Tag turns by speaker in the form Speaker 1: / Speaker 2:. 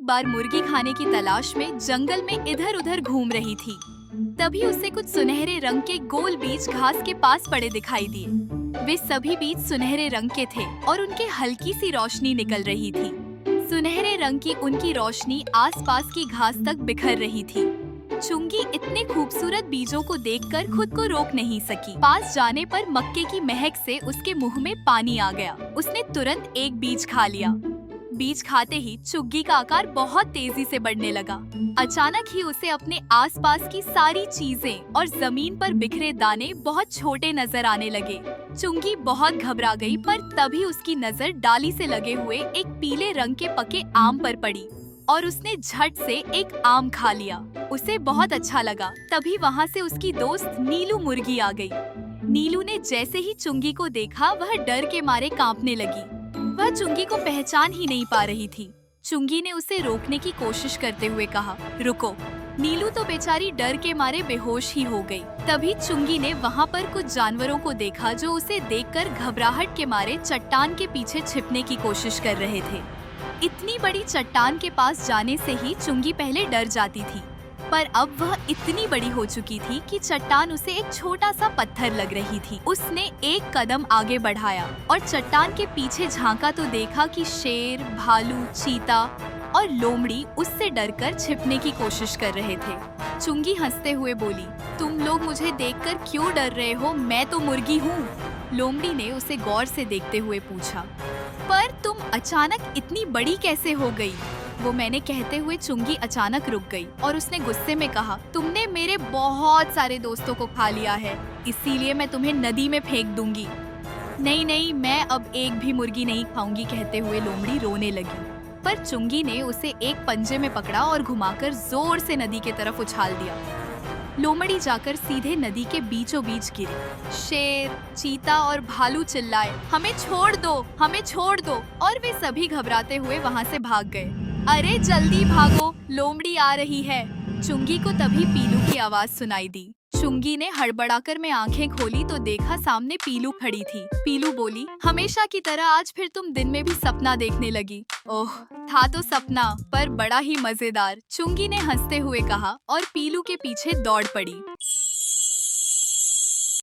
Speaker 1: एक बार मुर्गी खाने की तलाश में जंगल में इधर उधर घूम रही थी। तभी उसे कुछ सुनहरे रंग के गोल बीज घास के पास पड़े दिखाई दिए। वे सभी बीज सुनहरे रंग के थे और उनके हल्की सी रोशनी निकल रही थी। सुनहरे रंग की उनकी रोशनी आसपास की घास तक बिखर रही थी। चुंगी इतने खूबसूरत बीजों को देखकर खुद को रोक नहीं सकी। पास जाने पर मक्के की महक से उसके मुंह में पानी आ गया। उसने तुरंत एक बीज खा लिया। बीज खाते ही चुग्गी का आकार बहुत तेजी से बढ़ने लगा। अचानक ही उसे अपने आसपास की सारी चीजें और जमीन पर बिखरे दाने बहुत छोटे नजर आने लगे। चुंगी बहुत घबरा गई, पर तभी उसकी नजर डाली से लगे हुए एक पीले रंग के पके आम पर पड़ी और उसने झट से एक आम खा लिया। उसे बहुत अच्छा लगा। तभी वहाँ से उसकी दोस्त नीलू मुर्गी आ गई। नीलू ने जैसे ही चुंगी को देखा, वह डर के मारे कांपने लगी। वह चुंगी को पहचान ही नहीं पा रही थी। चुंगी ने उसे रोकने की कोशिश करते हुए कहा, रुको। नीलू तो बेचारी डर के मारे बेहोश ही हो गई। तभी चुंगी ने वहाँ पर कुछ जानवरों को देखा जो उसे देखकर घबराहट के मारे चट्टान के पीछे छिपने की कोशिश कर रहे थे। इतनी बड़ी चट्टान के पास जाने से ही चुंगी पहले डर जाती थी, पर अब वह इतनी बड़ी हो चुकी थी कि चट्टान उसे एक छोटा सा पत्थर लग रही थी। उसने एक कदम आगे बढ़ाया और चट्टान के पीछे झांका तो देखा कि शेर, भालू, चीता और लोमड़ी उससे डरकर छिपने की कोशिश कर रहे थे। चुंगी हंसते हुए बोली, तुम लोग मुझे देखकर क्यों डर रहे हो? मैं तो मुर्गी हूँ। लोमड़ी ने उसे गौर से देखते हुए पूछा, पर तुम अचानक इतनी बड़ी कैसे हो गई? वो मैंने कहते हुए चुंगी अचानक रुक गई और उसने गुस्से में कहा, तुमने मेरे बहुत सारे दोस्तों को खा लिया है, इसीलिए मैं तुम्हें नदी में फेंक दूंगी। नहीं नहीं, मैं अब एक भी मुर्गी नहीं खाऊंगी, कहते हुए लोमड़ी रोने लगी। पर चुंगी ने उसे एक पंजे में पकड़ा और घुमाकर जोर से नदी के तरफ उछाल दिया। लोमड़ी जाकर सीधे नदी के बीचों बीच गिरी। शेर, चीता और भालू चिल्लाए, हमें छोड़ दो, हमें छोड़ दो, और वे सभी घबराते हुए वहाँ से भाग गए। अरे जल्दी भागो, लोमड़ी आ रही है। चुंगी को तभी पीलू की आवाज सुनाई दी। चुंगी ने हड़बड़ाकर में आंखें खोली तो देखा सामने पीलू खड़ी थी। पीलू बोली, हमेशा की तरह आज फिर तुम दिन में भी सपना देखने लगी। ओह, था तो सपना, पर बड़ा ही मजेदार, चुंगी ने हंसते हुए कहा और पीलू के पीछे दौड़ पड़ी।